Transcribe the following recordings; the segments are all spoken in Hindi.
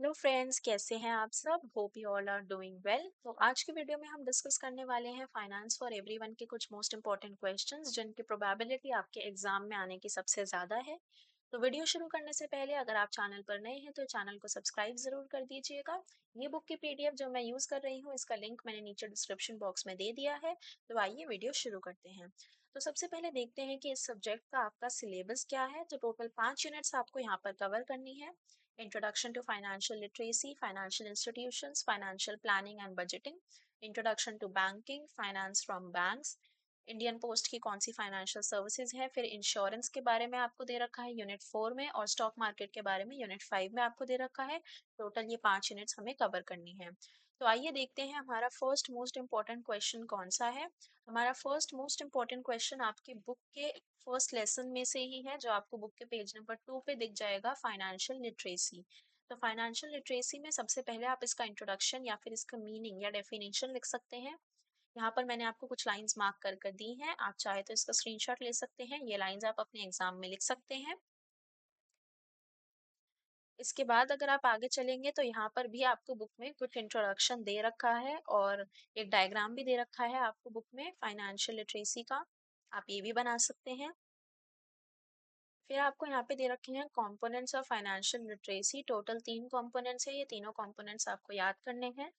हेलो फ्रेंड्स, कैसे हैं आप सब? Hope you all are doing well. तो आज की वीडियो में हम डिस्कस करने वाले हैं फाइनेंस फॉर एवरीवन के कुछ मोस्ट इंपॉर्टेंट क्वेश्चंस जिनकी प्रोबेबिलिटी आपके एग्जाम में आने की सबसे ज़्यादा है। तो वीडियो शुरू करने से पहले अगर आप चैनल पर नए हैं तो चैनल को सब्सक्राइब ज़रूर कर दीजिएगा। ये बुक की पीडीएफ जो मैं यूज़ कर रही हूँ, इसका लिंक मैंने नीचे डिस्क्रिप्शन बॉक्स में दे दिया है। तो आइए वीडियो शुरू करते हैं। तो सबसे पहले देखते हैं कि इस सब्जेक्ट का आपका सिलेबस क्या है। तो टोटल 5 यूनिट्स आपको यहाँ पर कवर करनी है। Introduction to Financial Literacy, Financial Institutions, Financial Planning and Budgeting, Introduction to Banking, Finance from Banks, Indian post की कौन सी फाइनेंशियल सर्विसेज है, फिर इंश्योरेंस के बारे में आपको दे रखा है यूनिट 4 में, और स्टॉक मार्केट के बारे में यूनिट 5 में आपको दे रखा है। टोटल ये 5 यूनिट्स हमें कवर करनी है। तो आइए देखते हैं हमारा फर्स्ट मोस्ट इम्पॉर्टेंट क्वेश्चन कौन सा है। हमारा फर्स्ट मोस्ट इम्पॉर्टेंट क्वेश्चन आपकी बुक के फर्स्ट लेसन में से ही है, जो आपको बुक के पेज नंबर 2 पे दिख जाएगा, फाइनेंशियल लिटरेसी। तो फाइनेंशियल लिटरेसी में सबसे पहले आप इसका इंट्रोडक्शन या फिर इसका मीनिंग या डेफिनेशन लिख सकते हैं। यहाँ पर मैंने आपको कुछ लाइंस मार्क कर दी हैं, आप चाहे तो इसका स्क्रीनशॉट ले सकते हैं। ये लाइंस आप अपने एग्जाम में लिख सकते हैं। इसके बाद अगर आप आगे चलेंगे तो यहाँ पर भी आपको बुक में कुछ इंट्रोडक्शन दे रखा है और एक डायग्राम भी दे रखा है आपको बुक में फाइनेंशियल लिटरेसी का। आप ये भी बना सकते हैं। फिर आपको यहाँ पे दे रखे हैं components of financial literacy. Total 3 components है, ये तीनों कंपोनेंट्स आपको याद करने हैं।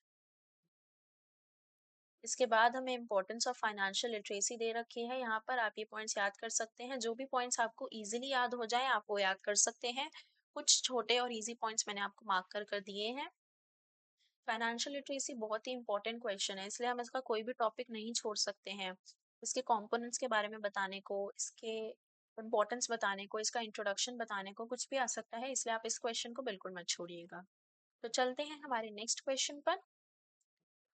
इसके बाद हमें इंपॉर्टेंस ऑफ फाइनेंशियल लिटरेसी दे रखी है। यहाँ पर आप ये पॉइंट्स याद कर सकते हैं। जो भी पॉइंट्स आपको इजीली याद हो जाए आप वो याद कर सकते हैं। कुछ छोटे और इजी पॉइंट्स मैंने आपको मार्क कर दिए हैं। फाइनेंशियल लिटरेसी बहुत ही इंपॉर्टेंट क्वेश्चन है, इसलिए हम इसका कोई भी टॉपिक नहीं छोड़ सकते हैं। इसके कंपोनेंट्स के बारे में बताने को, इसके इम्पोर्टेंस बताने को, इसका इंट्रोडक्शन बताने को कुछ भी आ सकता है, इसलिए आप इस क्वेश्चन को बिल्कुल मत छोड़िएगा। तो चलते हैं हमारे नेक्स्ट क्वेश्चन पर।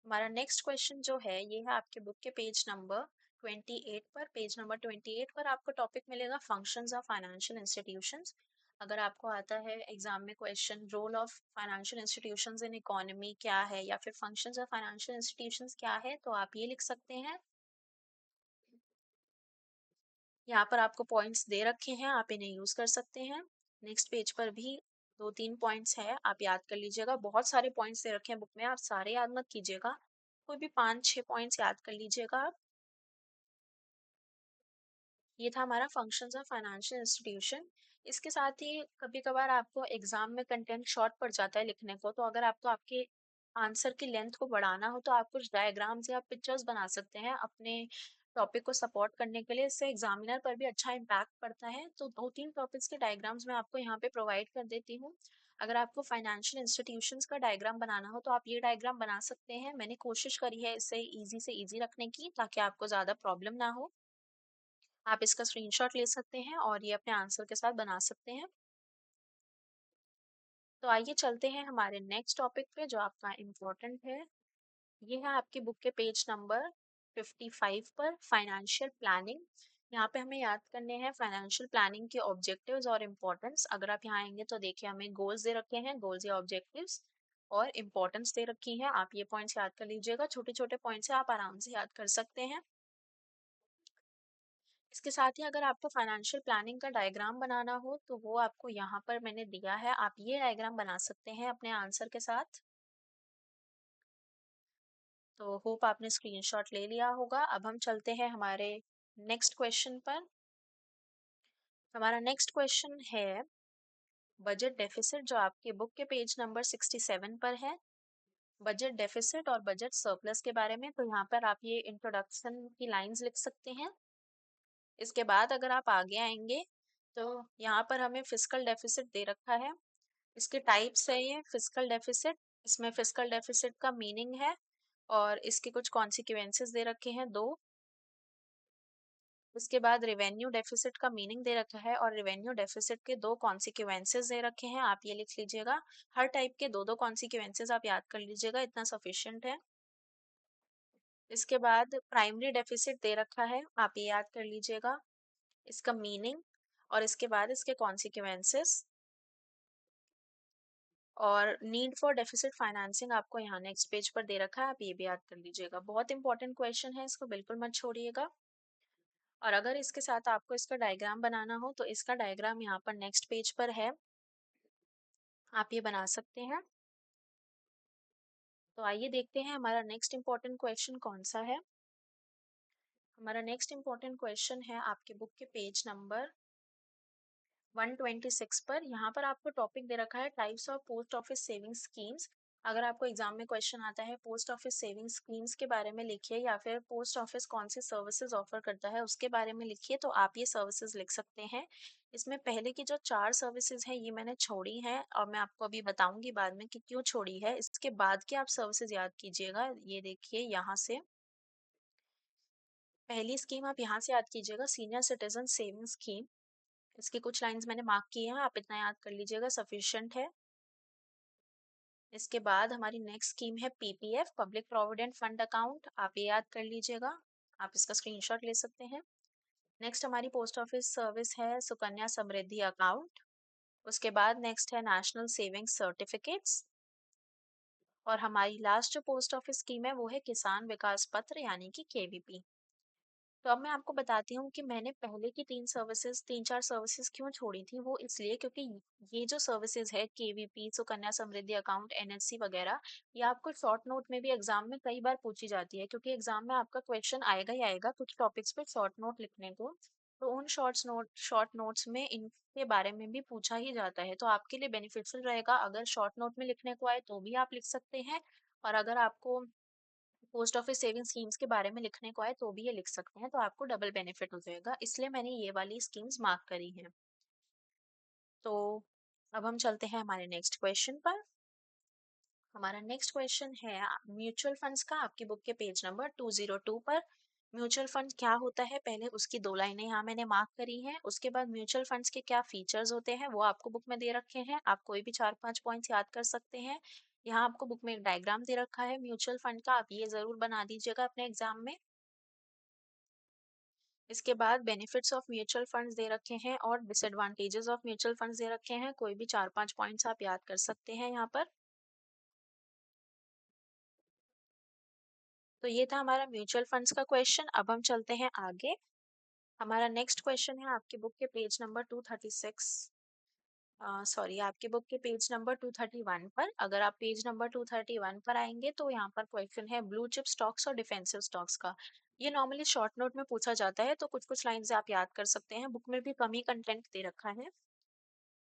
हमारा नेक्स्ट क्वेश्चन जो है ये है आपके बुक के पेज नंबर 28 पर। पेज नंबर 28 पर आपको टॉपिक मिलेगा फंक्शंस ऑफ फाइनेंशियल इंस्टीट्यूशंस। अगर आपको आता है एग्जाम में question role of financial institutions in economy क्या है, या फिर फंक्शंस ऑफ फाइनेंशियल इंस्टीट्यूशंस क्या है, तो आप ये लिख सकते हैं। यहाँ पर आपको पॉइंट्स दे रखे हैं, आप इन्हें यूज कर सकते हैं। नेक्स्ट पेज पर भी 2-3 पॉइंट्स है, आप याद कर लीजिएगा। बहुत सारे पॉइंट्स दे रखे हैं बुक में, आप सारे याद मत कीजिएगा, कोई भी 5-6 पॉइंट्स याद कर लीजिएगा आप। ये था हमारा फंक्शंस ऑफ फाइनेंशियल इंस्टीट्यूशन। इसके साथ ही कभी कभार आपको एग्जाम में कंटेंट शॉर्ट पड़ जाता है लिखने को, तो अगर आपको आपके आंसर की लेंथ को बढ़ाना हो तो आप कुछ डायग्राम्स या पिक्चर्स बना सकते हैं अपने टॉपिक को सपोर्ट करने के लिए। इससे एग्जामिनर पर भी अच्छा इम्पैक्ट पड़ता है। तो 2-3 टॉपिक्स के डायग्राम्स मैं आपको यहाँ पे प्रोवाइड कर देती हूँ। अगर आपको फाइनेंशियल इंस्टीट्यूशंस का डायग्राम बनाना हो तो आप ये डायग्राम बना सकते हैं। मैंने कोशिश करी है इसे इजी से इजी रखने की, ताकि आपको ज़्यादा प्रॉब्लम ना हो। आप इसका स्क्रीनशॉट ले सकते हैं और ये अपने आंसर के साथ बना सकते हैं। तो आइए चलते हैं हमारे नेक्स्ट टॉपिक पे जो आपका इम्पोर्टेंट है। ये है आपकी बुक के पेज नंबर 55 पर, फाइनेंशियल प्लानिंग। यहाँ पे हमें याद करने हैं फाइनेंशियल प्लानिंग के ऑब्जेक्टिव्स और इम्पोर्टेंस। अगर आप यहाँ आएंगे तो देखिए हमें गोल्स दे रखे हैं, गोल्स या ऑब्जेक्टिव्स, और इम्पोर्टेंस दे रखी है। आप ये पॉइंट्स याद कर लीजिएगा, छोटे छोटे पॉइंट्स है, आप आराम से याद कर सकते हैं। इसके साथ ही अगर आपको फाइनेंशियल प्लानिंग का डायग्राम बनाना हो तो वो आपको यहाँ पर मैंने दिया है, आप ये डायग्राम बना सकते हैं अपने आंसर के साथ। तो होप आपने स्क्रीनशॉट ले लिया होगा। अब हम चलते हैं हमारे नेक्स्ट क्वेश्चन पर। हमारा नेक्स्ट क्वेश्चन है बजट डेफिसिट, जो आपके बुक के पेज नंबर 67 पर है। बजट डेफिसिट और बजट सरप्लस के बारे में, तो यहाँ पर आप ये इंट्रोडक्शन की लाइंस लिख सकते हैं। इसके बाद अगर आप आगे आएंगे तो यहाँ पर हमें फिस्कल डेफिसिट दे रखा है। इसके टाइप्स है ये फिस्कल डेफिसिट। इसमें फिस्कल डेफिसिट का मीनिंग है और इसके कुछ कॉन्सिक्वेंसेस दे रखे हैं 2। इसके बाद रेवेन्यू डेफिसिट का मीनिंग दे रखा है और रेवेन्यू डेफिसिट के 2 कॉन्सिक्वेंसेस दे रखे हैं, आप ये लिख लीजिएगा। हर टाइप के 2-2 कॉन्सिक्वेंसेस आप याद कर लीजिएगा, इतना सफिशिएंट है। इसके बाद प्राइमरी डेफिसिट दे रखा है, आप ये याद कर लीजिएगा, इसका मीनिंग और इसके बाद इसके कॉन्सिक्वेंसेस। और नीड फॉर डेफिसिट फाइनेंसिंग आपको यहाँ नेक्स्ट पेज पर दे रखा है, आप ये भी याद कर लीजिएगा। बहुत इंपॉर्टेंट क्वेश्चन है, इसको बिल्कुल मत छोड़िएगा। और अगर इसके साथ आपको इसका डायग्राम बनाना हो तो इसका डायग्राम यहाँ पर नेक्स्ट पेज पर है, आप ये बना सकते हैं। तो आइए देखते हैं हमारा नेक्स्ट इम्पोर्टेंट क्वेश्चन कौन सा है। हमारा नेक्स्ट इम्पोर्टेंट क्वेश्चन है आपके बुक के पेज नंबर 126 पर। यहाँ पर आपको टॉपिक दे रखा है types of post office saving schemes. अगर आपको एग्जाम में क्वेश्चन आता है पोस्ट ऑफिस सेविंग स्कीम्स के बारे में लिखिए या फिर पोस्ट ऑफिस कौन सी सर्विसेज ऑफर करता है उसके बारे में लिखिए, तो आप ये सर्विसेज लिख सकते हैं। इसमें पहले की जो 4 सर्विसेज हैं ये मैंने छोड़ी हैं और मैं आपको अभी बताऊंगी बाद में कि क्यों छोड़ी है। इसके बाद की आप सर्विसेज याद कीजिएगा। ये देखिए यहाँ से पहली स्कीम आप यहाँ से याद कीजिएगा, सीनियर सिटीजन सेविंग स्कीम। इसकी कुछ लाइंस मैंने मार्क की हैं, आप इतना याद कर लीजिएगा, सफिशिएंट है। इसके बाद हमारी नेक्स्ट स्कीम है PPF, public provident fund account, आप ये याद कर लीजिएगा, आप इसका स्क्रीनशॉट ले सकते हैं। नेक्स्ट हमारी पोस्ट ऑफिस सर्विस है सुकन्या समृद्धि अकाउंट। उसके बाद नेक्स्ट है नेशनल सेविंग सर्टिफिकेट्स। और हमारी लास्ट जो पोस्ट ऑफिस स्कीम है वो है किसान विकास पत्र यानी कि केवीपी। तो अब मैं आपको बताती हूँ कि मैंने पहले की 3 सर्विसेज क्यों छोड़ी थी। वो इसलिए क्योंकि ये जो सर्विसेज है KVP, Sukanya Samriddhi account, NHC वगैरह, ये आपको शॉर्ट नोट में भी एग्जाम में कई बार पूछी जाती है, क्योंकि एग्जाम में आपका क्वेश्चन आएगा ही आएगा कुछ टॉपिक्स पे शॉर्ट नोट लिखने को। तो उन शॉर्ट नोट्स में इनके बारे में भी पूछा ही जाता है। तो आपके लिए बेनिफिशियल रहेगा, अगर शॉर्ट नोट में लिखने को आए तो भी आप लिख सकते हैं, और अगर आपको पोस्ट ऑफिस सेविंग स्कीम्स के बारे में लिखने को आए तो भी ये लिख सकते हैं, तो आपको डबल बेनिफिट हो जाएगा, इसलिए मैंने ये वाली स्कीम्स मार्क करी हैं। तो अब हम चलते हैं हमारे नेक्स्ट क्वेश्चन पर। हमारा नेक्स्ट क्वेश्चन है म्यूचुअल फंड्स का, आपकी बुक के पेज नंबर 202 पर। म्यूचुअल फंड क्या होता है, पहले उसकी 2 लाइनें यहाँ मैंने मार्क करी हैं। उसके बाद म्यूचुअल फंड्स के क्या फीचर्स होते हैं वो आपको बुक में दे रखे हैं, आप कोई भी 4-5 पॉइंट्स याद कर सकते हैं। यहाँ आपको बुक में एक डायग्राम दे रखा है म्यूचुअल फंड का, आप ये जरूर बना दीजिएगा अपने एग्जाम में। इसके बाद बेनिफिट्स ऑफ म्यूचुअल फंड्स दे रखे हैं और डिसएडवांटेजेस ऑफ म्यूचुअल फंड्स दे रखे हैं, कोई भी 4-5 पॉइंट्स आप याद कर सकते हैं यहाँ पर। तो ये था हमारा म्यूचुअल फंड्स का क्वेश्चन। अब हम चलते हैं आगे। हमारा नेक्स्ट क्वेश्चन है आपके बुक के पेज नंबर 236, सॉरी आपके बुक के पेज नंबर 231 पर। अगर आप पेज नंबर 231 पर आएंगे तो यहाँ पर क्वेश्चन है ब्लू चिप स्टॉक्स और डिफेंसिव स्टॉक्स का। ये नॉर्मली शॉर्ट नोट में पूछा जाता है, तो कुछ कुछ लाइंस आप याद कर सकते हैं, बुक में भी कम ही कंटेंट दे रखा है,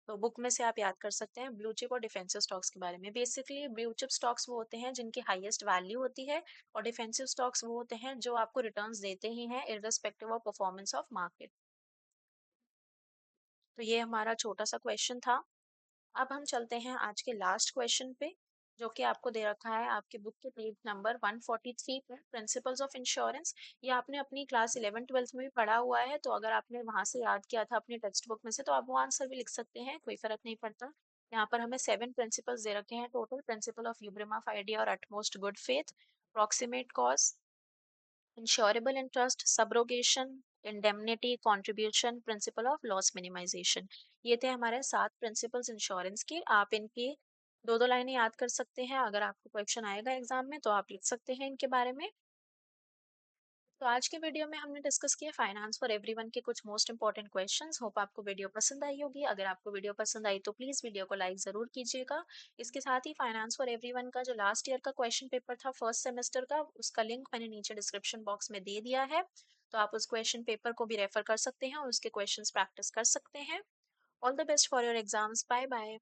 तो बुक में से आप याद कर सकते हैं ब्लू चिप और डिफेंसिव स्टॉक्स के बारे में। बेसिकली ब्लू चिप स्टॉक्स वो होते हैं जिनकी हाईएस्ट वैल्यू होती है, और डिफेंसिव स्टॉक्स वो होते हैं जो आपको रिटर्न्स देते ही हैं irrespective of performance of market. तो ये हमारा छोटा सा क्वेश्चन था। अब हम चलते हैं आज के लास्ट क्वेश्चन पे, जो कि आपको दे रखा है आपके बुक के पेज नंबर 143 पर, प्रिंसिपल्स ऑफ इंश्योरेंस। ये आपने अपनी क्लास 11-12 में भी पढ़ा हुआ है, तो अगर आपने वहां से याद किया था अपनी टेक्स्ट बुक में से तो आप वो आंसर भी लिख सकते हैं, कोई फर्क नहीं पड़ता। यहाँ पर हमें 7 प्रिंसिपल्स दे रखे हैं टोटल। प्रिंसिपल ऑफ यूब्रिमा फाइडिया और utmost good faith, proximate cause, insurable interest, subrogation, indemnity, contribution, principle of loss minimisation. ये थे हमारे 7 प्रिंसिपल्स इंश्योरेंस के। आप इनकी 2-2 लाइनें याद कर सकते हैं, अगर आपको क्वेश्चन आएगा एग्जाम में तो आप लिख सकते हैं इनके बारे में। तो आज के वीडियो में हमने डिस्कस किया फाइनेंस फॉर एवरीवन के कुछ मोस्ट इंपॉर्टेंट क्वेश्चंस। होप आपको वीडियो पसंद आई होगी। अगर आपको वीडियो पसंद आई तो प्लीज वीडियो को लाइक जरूर कीजिएगा। इसके साथ ही फाइनेंस फॉर एवरीवन का जो लास्ट ईयर का क्वेश्चन पेपर था फर्स्ट सेमेस्टर का, उसका लिंक मैंने नीचे डिस्क्रिप्शन बॉक्स में दे दिया है, तो आप उस क्वेश्चन पेपर को भी रेफर कर सकते हैं और उसके क्वेश्चन प्रैक्टिस कर सकते हैं। All the best for your exams. Bye bye.